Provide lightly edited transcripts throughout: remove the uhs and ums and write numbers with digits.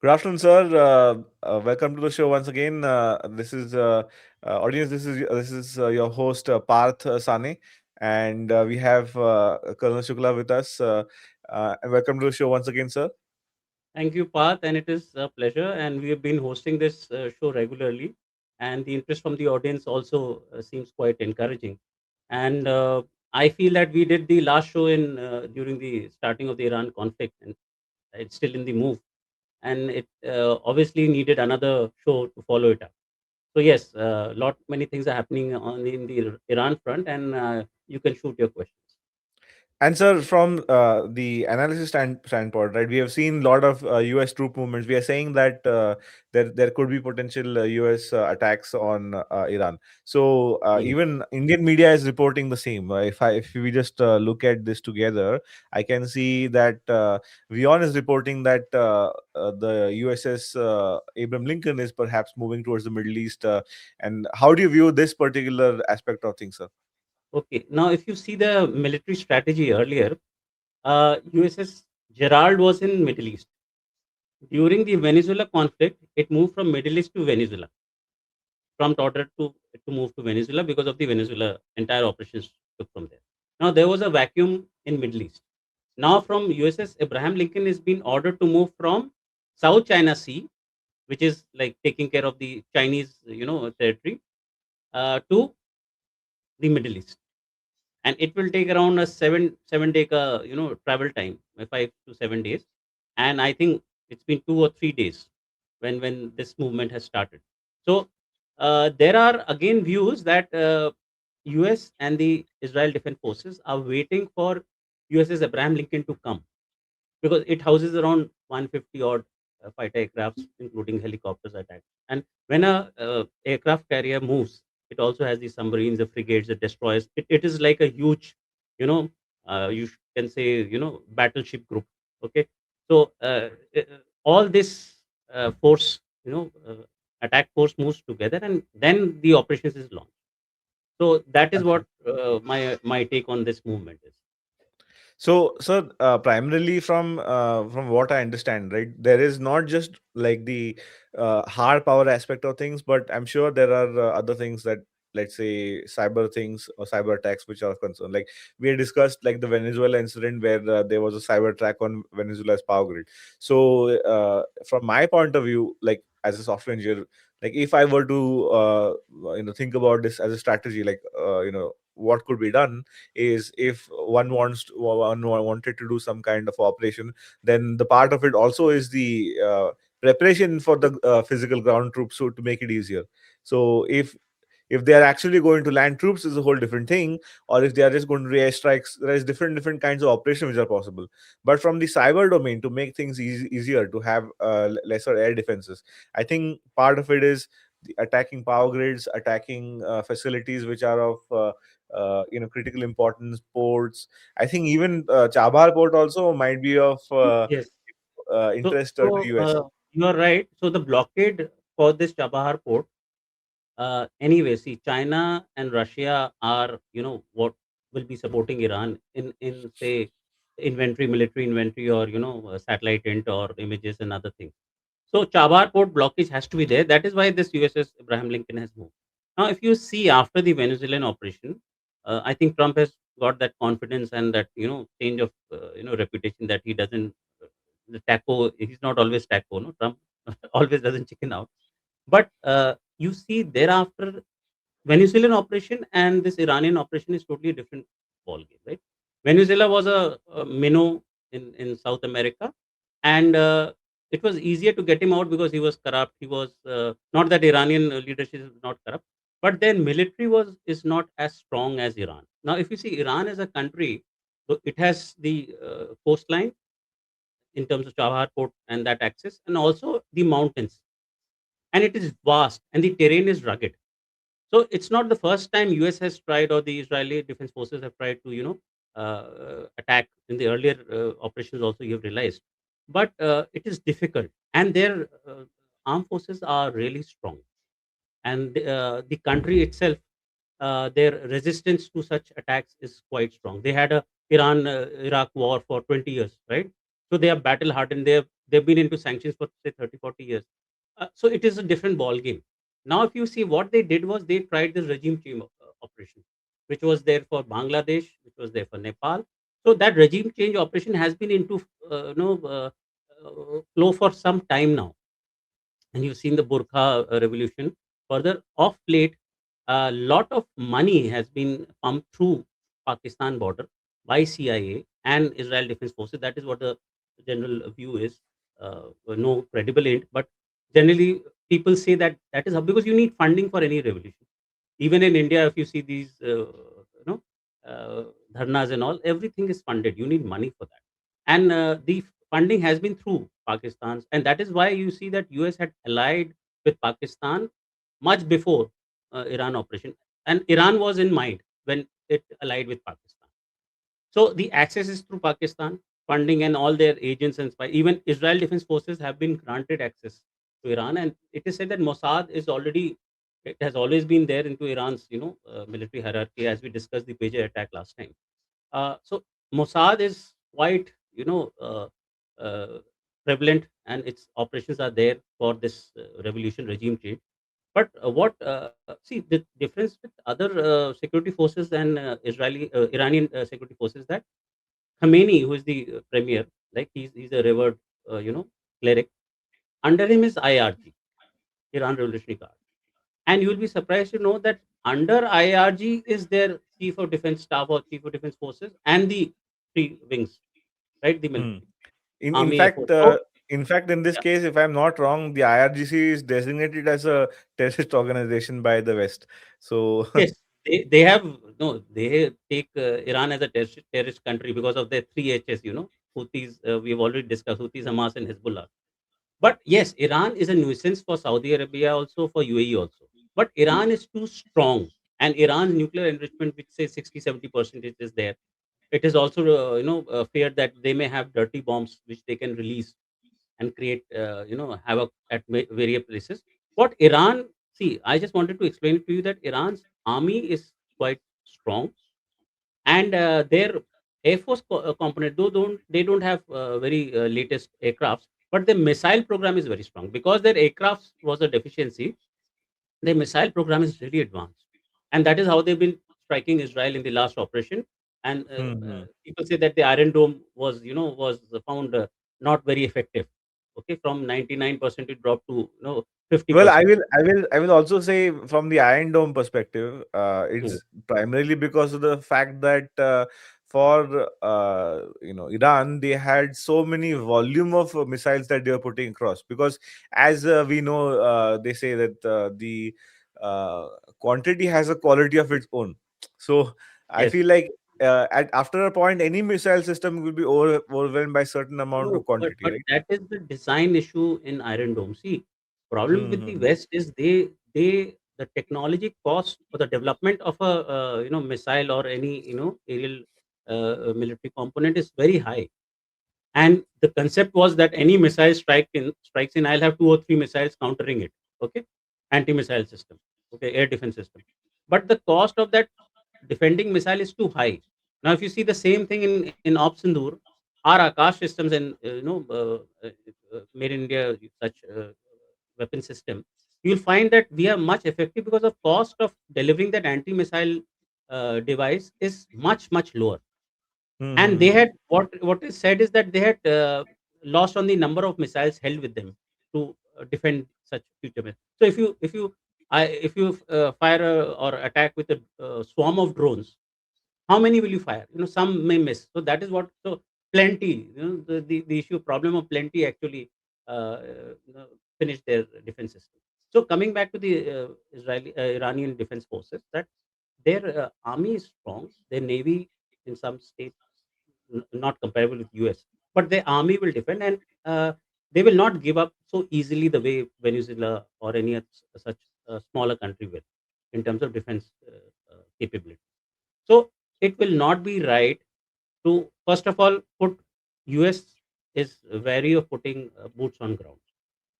Good afternoon, sir. Welcome to the show once again. This is audience. This is your host Parth Sane, and we have Colonel Shukla with us. And welcome to the show once again, sir. Thank you, Parth, and it is a pleasure. And we have been hosting this show regularly, and the interest from the audience also seems quite encouraging. And I feel that we did the last show in during the starting of the Iran conflict, and it's still in the move, and it obviously needed another show to follow it up. So yes, lot many things are happening on in the Iran front, and you can shoot your questions. And sir, from the analysis standpoint, right, we have seen a lot of U.S. troop movements. We are saying that there could be potential U.S. Attacks on Iran. So Yes. even Indian media is reporting the same. If we just look at this together, I can see that Vion is reporting that the USS Abraham Lincoln is perhaps moving towards the Middle East. And how do you view this particular aspect of things, sir? Okay. Now, if you see the military strategy earlier, USS Gerald was in Middle East. During the Venezuela conflict, it moved from Middle East to Venezuela. Trump ordered to move to Venezuela because of the Venezuela entire operations took from there. Now there was a vacuum in Middle East. Now from USS Abraham Lincoln is being ordered to move from South China Sea, which is like taking care of the Chinese, territory, to the Middle East, and it will take around a seven day travel time, 5 to 7 days, and I think it's been 2 or 3 days when this movement has started. So there are again views that US and the Israel Defense Forces are waiting for USS Abraham Lincoln to come, because it houses around 150 odd fighter aircrafts, including helicopters attack. And when a aircraft carrier moves, it also has the submarines, the frigates, the destroyers. It is like a huge, you know, can say, battleship group. Okay, so all this force, attack force moves together, and then the operations is launched. So that is what my take on this movement is. So, sir, primarily from what I understand, right, there is not just like the hard power aspect of things, but I'm sure there are other things that, let's say, cyber things or cyber attacks which are concerned. Like we had discussed, like the Venezuela incident where there was a cyber attack on Venezuela's power grid. So, from my point of view, like as a software engineer, like if I were to think about this as a strategy, like what could be done is if one wanted to do some kind of operation, then the part of it also is the preparation for the physical ground troops, so to make it easier. So if they are actually going to land troops is a whole different thing, or if they are just going to do airstrikes, there is different kinds of operations which are possible. But from the cyber domain, to make things easier, to have lesser air defenses, I think part of it is the attacking power grids, attacking facilities which are of critical importance, ports. I think even Chabahar port also might be of Yes. So, interest to so US. you are right. So the blockade for this Chabahar port, anyway, see, China and Russia are, what will be supporting Iran in say inventory, military inventory, or satellite int or images and other things. So Chabahar port blockage has to be there. That is why this USS Abraham Lincoln has moved. Now, if you see after the Venezuelan operation, I think Trump has got that confidence and that change of reputation that he doesn't the taco. He's not always taco. No, Trump always doesn't chicken out. But you see thereafter, Venezuelan operation and this Iranian operation is totally different ball game, right? Venezuela was a minnow in South America, and it was easier to get him out because he was corrupt. He was not that Iranian leadership is not corrupt, but their military was is not as strong as Iran. Now, if you see Iran as a country, so it has the coastline in terms of Chabahar port and that access, and also the mountains, and it is vast, and the terrain is rugged. So it's not the first time US has tried, or the Israeli defense forces have tried to attack in the earlier operations. Also, you have realized, but it is difficult, and their armed forces are really strong, and the country itself, their resistance to such attacks is quite strong. They had a Iran Iraq war for 20 years, right? So they are battle hardened. They have They've been into sanctions for say 30, 40 years. So it is a different ball game. Now, if you see what they did was they tried this regime change operation, which was there for Bangladesh, which was there for Nepal. So that regime change operation has been into flow for some time now, and you've seen the Burqa revolution. Further, off late, a lot of money has been pumped through Pakistan border by CIA and Israel Defense Forces. That is what the general view is. No credible aid, but generally people say that that is how, because you need funding for any revolution. Even in India, if you see these, uh, dharnas and all, everything is funded. You need money for that, and the funding has been through Pakistan's, and that is why you see that US had allied with Pakistan much before Iran operation, and Iran was in mind when it allied with Pakistan. So the access is through Pakistan, funding and all their agents and spy. Even Israel Defense Forces have been granted access to Iran, and it is said that Mossad is already, it has always been there into Iran's military hierarchy, as we discussed the Pager attack last time. So Mossad is quite prevalent, and its operations are there for this revolution regime change. But what see the difference with other security forces and Iranian security forces, that Khamenei, who is the premier, like he's a revered cleric. Under him is IRG, Iran Revolutionary Guard, and you will be surprised to know that under IRG is their chief of defense staff or chief of defense forces and the three wings, right? The Hmm. military, In army, air fact, force. So in this yeah, case, if I'm not wrong, the IRGC is designated as a terrorist organization by the West. So, yes, they have no, they take Iran as a terrorist country because of their three H's. Houthis. We've already discussed Houthis, Hamas, and Hezbollah. But yes, Iran is a nuisance for Saudi Arabia, also for UAE also. But Iran is too strong, and Iran's nuclear enrichment, which says 60-70% is there. It is also feared that they may have dirty bombs which they can release and create havoc at various places. What Iran, see, I just wanted to explain to you that Iran's army is quite strong, and their air force component, though they don't have very latest aircrafts, but the missile program is very strong because their aircrafts was a deficiency. The missile program is really advanced, and that is how they've been striking Israel in the last operation. And hmm. people say that the Iron Dome was found not very effective. Okay, from 99% it dropped to fifty Well, percent. I will also say from the Iron Dome perspective, Hmm. it's primarily because of the fact that for Iran, they had so many volume of missiles that they were putting across. Because as we know, they say that the uh, quantity has a quality of its own. So I Yes. feel like after a point, any missile system will be overwhelmed by certain amount No, of but quantity, but right? that is the design issue in Iron Dome. See, problem with the Mm-hmm. West is they the technology cost for the development of a missile or any aerial military component is very high. And the concept was that any missile strikes in, I'll have two or three missiles countering it. Okay, anti-missile system. Okay, air defense system. But the cost of that defending missile is too high. Now, if you see the same thing in Op Sindoor, our Akash systems and made in India such weapon system, you'll find that we are much effective because of cost of delivering that anti-missile device is much lower. And they Mm-hmm. had, what is said is that they had lost on the number of missiles held with them to defend such future missiles. So if you fire or attack with a swarm of drones, how many will you fire? Some may miss. So that is what. So plenty. The issue problem of plenty actually finished their defense system. So coming back to the Iranian defense forces, that their army is strong, their navy in some states not comparable with US, but their army will defend, and they will not give up so easily the way Venezuela or any such smaller country will in terms of defense capability. So it will not be right to first of all put US is wary of putting boots on ground.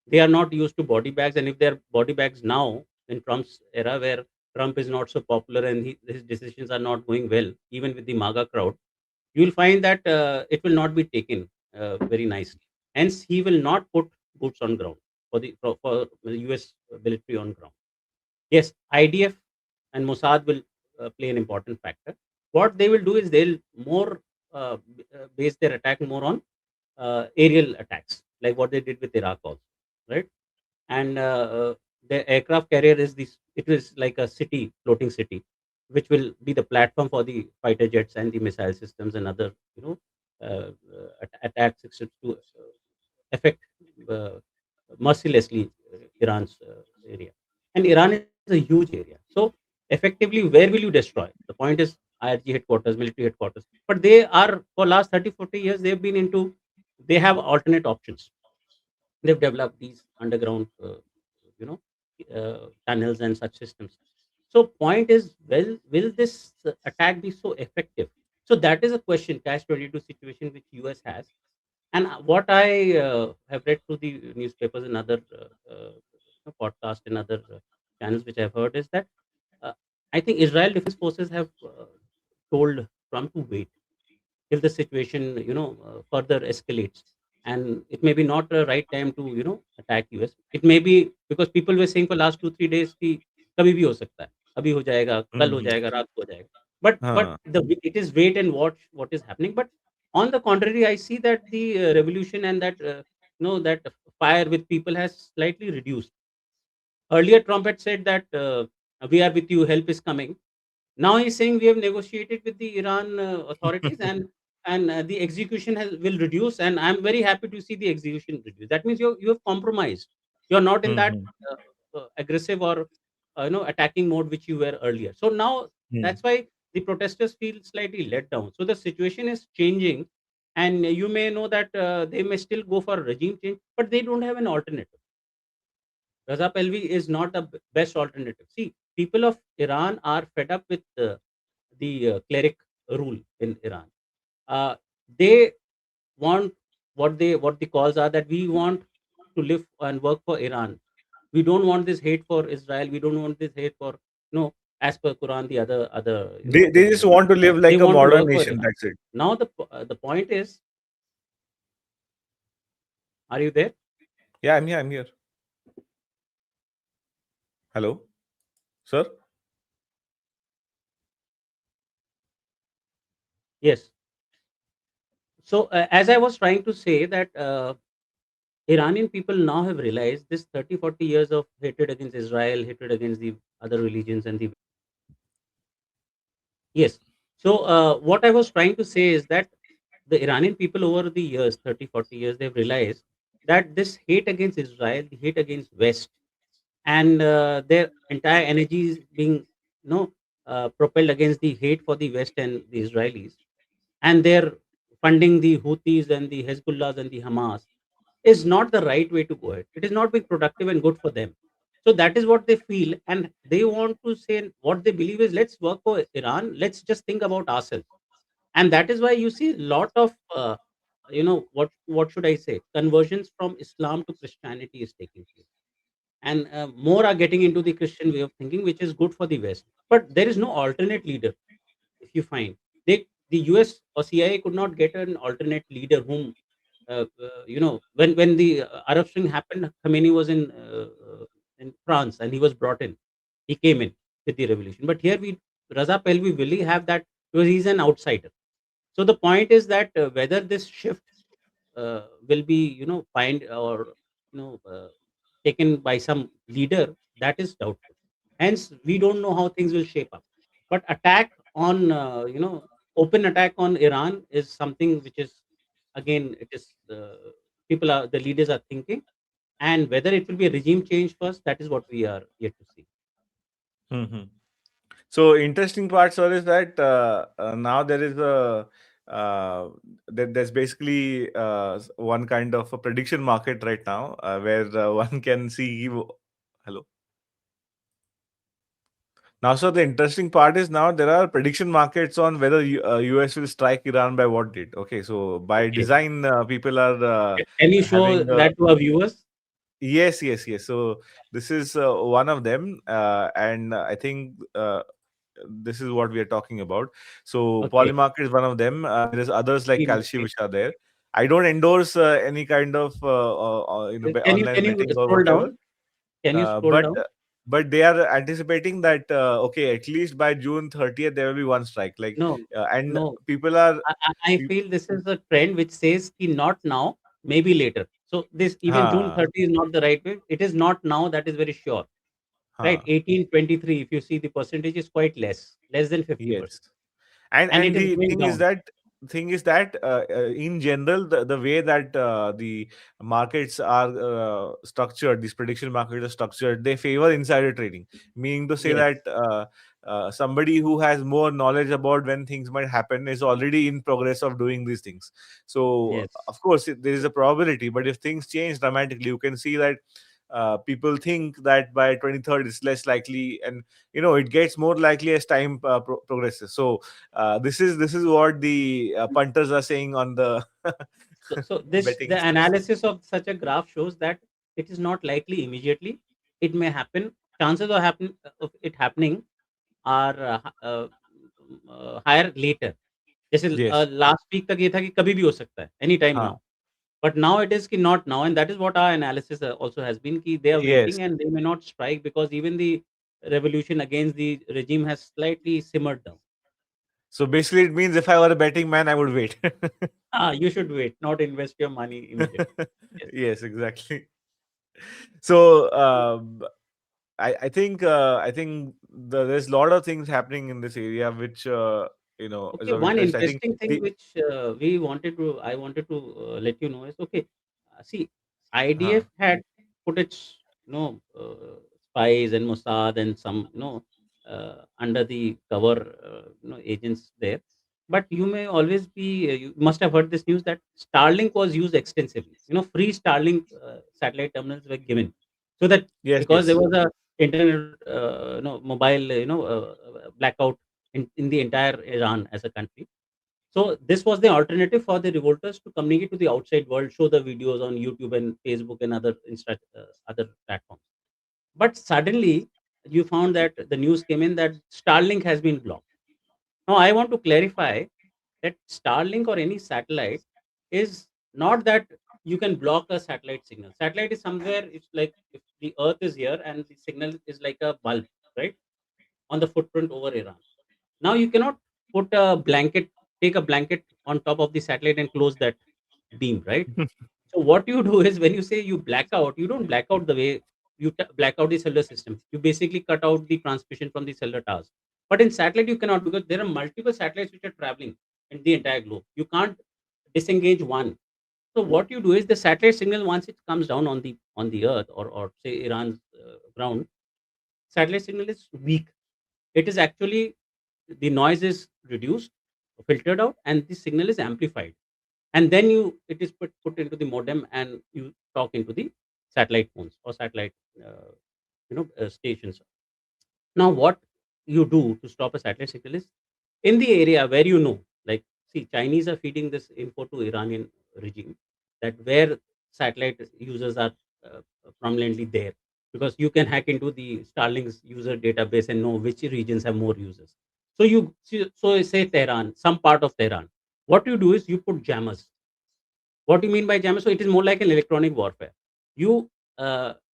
They are not used to body bags, and if they are body bags now in Trump's era, where Trump is not so popular and his decisions are not going well, even with the MAGA crowd, you will find that it will not be taken very nicely. Hence, he will not put boots on ground for the US military on ground. Yes, IDF and Mossad will play an important factor. What they will do is they'll more base their attack more on aerial attacks, like what they did with Iraq also, right? And the aircraft carrier is this. It is like a city, floating city, which will be the platform for the fighter jets and the missile systems and other, attack systems to affect uh, mercilessly Iran's area. And Iran is a huge area. So effectively, where will you destroy? The point is IRG headquarters, military headquarters. But they are, for last 30, 40 years, they've been into, they have alternate options. They've developed these underground, you know, tunnels and such systems. So point is, will this attack be so effective? So that is a question, Cash 22 situation which US has. And what I have read through the newspapers and other podcasts and other channels which I've heard is that uh, I think Israel Defense Forces have told Trump to wait till the situation further escalates, and it may be not a right time to attack US. It may be because people were saying for last 2 3 days कि कभी भी हो सकता है, अभी हो जाएगा, कल हो Mhm. जाएगा, रात को हो जाएगा. But Huh. it is wait and watch what is happening. But on the contrary, I see that the revolution and that that fire with people has slightly reduced. Earlier Trump had said that we are with you, help is coming. Now he's saying we have negotiated with the Iran authorities, and the execution will reduce. And I'm very happy to see the execution reduce. That means you have compromised. You're not in that Mhm. aggressive or attacking mode which you were earlier. So now Mhm. that's why the protesters feel slightly let down. So the situation is changing, and you may know that they may still go for regime change, but they don't have an alternative. Raza Pahlavi is not the best alternative. See, people of Iran are fed up with the cleric rule in Iran. Uh, they want what the calls are that we want to live and work for Iran. We don't want this hate for Israel. We don't want this hate for as per Quran, the other They just want to live they like a want to modern work for nation. Iran. That's it. Now the point is, are you there? Yeah, I'm here. I'm here. Hello, sir. Yes. So as I was trying to say that. Iranian people now have realized this 30, 40 years of hatred against Israel, hatred against the other religions and the. Yes. So what I was trying to say is that the Iranian people over the years, 30, 40 years, they've realized that this hate against Israel, the hate against West, and their entire energy is being, propelled against the hate for the West and the Israelis, and they're funding the Houthis and the Hezbollahs and the Hamas is not the right way to go ahead. It is not being productive and good for them. So that is what they feel, and they want to say what they believe is let's work for Iran. Let's just think about ourselves, and that is why you see a lot of what should I say, conversions from Islam to Christianity is taking place, and more are getting into the Christian way of thinking, which is good for the West. But there is no alternate leader. If you find the US or CIA could not get an alternate leader whom when the Arab Spring happened, Khomeini was in France and he was brought in. He came in with the revolution. But here Raza Pahlavi really have that because he's an outsider. So the point is that whether this shift will be find or taken by some leader, that is doubtful. Hence, we don't know how things will shape up. But attack on open attack on Iran is something which is again it is people are the leaders are thinking, and whether it will be a regime change first, that is what we are yet to see. Mhm. So interesting part, sir, is that now there is there's basically one kind of a prediction market right now where one can see. Hello. Now, so the interesting part is now there are prediction markets on whether US will strike Iran by what date. Okay, so by Okay, design, people are can you show having that to our viewers? yes, yes, yes. So this is one of them, and I think this is what we are talking about. So Okay, polymarket is one of them. There is others like see, Calci okay, which are there. I don't endorse any kind of Can online you betting or scroll whatever. down? Can you Uh, scroll but down? uh, but they are anticipating that okay, at least by June 30th there will be one strike. Like No, and no. people are. I peop- feel this is a trend which says ki not now, maybe later. So this even June Huh, 30 is not the right way. It is not now. That is very sure, right? huh. 1823. If you see the percentage is quite less than 50%, Yes. and and it and is the going thing is down. that in general the way that the markets are structured, these prediction markets are structured, they favor insider trading, meaning to say Yes, that somebody who has more knowledge about when things might happen is already in progress of doing these things. So yes. of course there is a probability, but if things change dramatically, you can see that people think that by 23rd it's less likely, and it gets more likely as time progresses. So this is what the punters are saying on the So this betting the space. analysis of such a graph shows that it is not likely immediately. It may happen. Chances of it happening are higher later. जैसे Yes. Last week तक ये था कि कभी भी हो सकता है, any time Huh. Now. But now it is ki not now, and that is what our analysis also has been ki they are Yes. waiting and they may not strike because even the revolution against the regime has slightly simmered down. So basically it means if I were a betting man I would wait. You should wait, not invest your money immediately. Yes. Yes, exactly. So I think there's a lot of things happening in this area which is Okay, of one interest. I think interesting thing the which I wanted to let you know is okay. See, huh. IDF had put its spies and Mossad and some under the cover agents there. But you may always be you must have heard this news that Starlink was used extensively. Free Starlink satellite terminals were given so that Yes, because there yes. was a internet mobile blackout in the entire Iran as a country. So this was the alternative for the revolters to communicate to the outside world, show the videos on YouTube and Facebook and other platforms. But suddenly you found that the news came in that Starlink has been blocked. Now I want to clarify that Starlink or any satellite is not that you can block a satellite signal. Satellite is somewhere. It's like if the Earth is here and the signal is like a bulb, right, on the footprint over Iran. Now you cannot take a blanket on top of the satellite and close that beam, right? So what you do is when you say you black out, you don't black out the way black out the cellular system. You basically cut out the transmission from the cellular towers. But in satellite you cannot because there are multiple satellites which are traveling in the entire globe. You can't disengage one. So what you do is the satellite signal once it comes down on the earth or say Iran's ground, satellite signal is weak. It is actually the noise is reduced, filtered out, and the signal is amplified. And then it is put into the modem, and you talk into the satellite phones or satellite stations. Now, what you do to stop a satellite signal is in the area where like, see, Chinese are feeding this info to Iranian regime that where satellite users are prominently there because you can hack into the Starlink's user database and know which regions have more users. So say Tehran, some part of Tehran. What you do is you put jammers. What do you mean by jammer? So it is more like an electronic warfare. You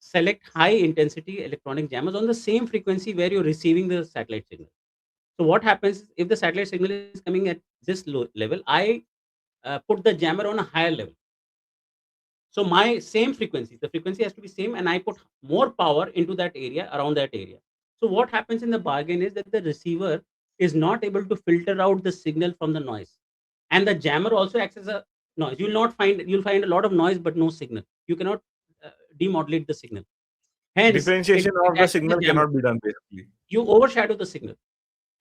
select high intensity electronic jammers on the same frequency where you're receiving the satellite signal. So what happens if the satellite signal is coming at this low level? I put the jammer on a higher level. So my same frequency, the frequency has to be same, and I put more power into that area around that area. So what happens in the bargain is that the receiver is not able to filter out the signal from the noise, and the jammer also acts as a noise. You'll find a lot of noise but no signal. You cannot demodulate the signal. Hence, Differentiation it of the acts as a signal jammer. cannot be done basically. You overshadow the signal.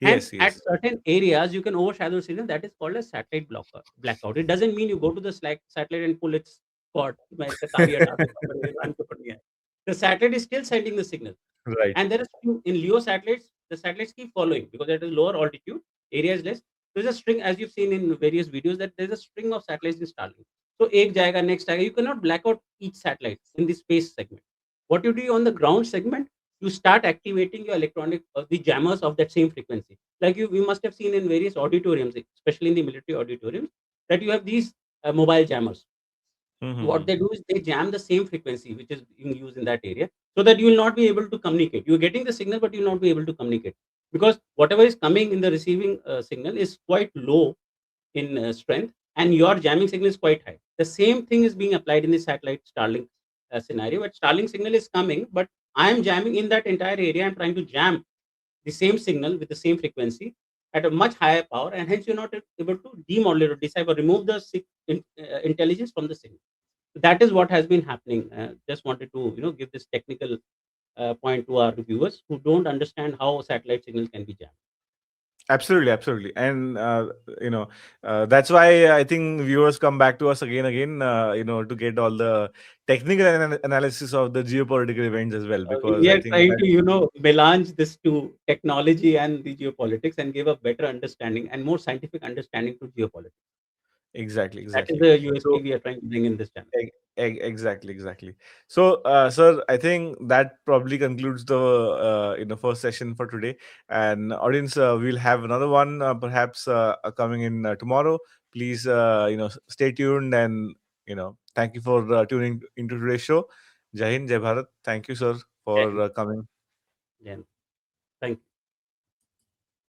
Hence, Yes, at yes. certain areas, you can overshadow the signal. That is called a satellite blackout. It doesn't mean you go to the satellite and pull its cord. मैं इसका तार ही हटा दूंगा, मेरे Iran के ऊपर नहीं है. The satellite is still sending the signal. Right. And there is in LEO satellites, the satellites keep following because at a lower altitude, area is less. There's a string, as you've seen in various videos, that there's a string of satellites in Starlink. So एक जाएगा, next जाएगा. You cannot black out each satellite in the space segment. What you do on the ground segment, you start activating your electronic the jammers of that same frequency. Like you must have seen in various auditoriums, especially in the military auditoriums, that you have these mobile jammers. What Mhm. they do is they jam the same frequency which is being used in that area, so that you will not be able to communicate. You're getting the signal, but you will not be able to communicate, because whatever is coming in the receiving signal is quite low in strength, and your jamming signal is quite high. The same thing is being applied in the satellite Starlink scenario, where Starlink signal is coming, but I am jamming in that entire area. I'm trying to jam the same signal with the same frequency at a much higher power, and hence you're not able to demodulate or decipher, remove the intelligence from the signal. That is what has been happening. Just wanted to give this technical point to our viewers who don't understand how satellite signal can be jammed. Absolutely, absolutely, and you know that's why I think viewers come back to us again, to get all the technical analysis of the geopolitical events as well, because We I are think trying that to melange this to technology and the geopolitics and give a better understanding and more scientific understanding to geopolitics. exactly, That is exactly. the USP So we are trying to bring in this channel. exactly, exactly. So, sir, I think that probably concludes the first session for today. And audience, we'll have another one perhaps coming in tomorrow. Please, stay tuned, and thank you for tuning into today's show. Jai Hind, Jai Bharat. Thank you, sir, Jai for Hind. coming. Jai Hind. Thank you.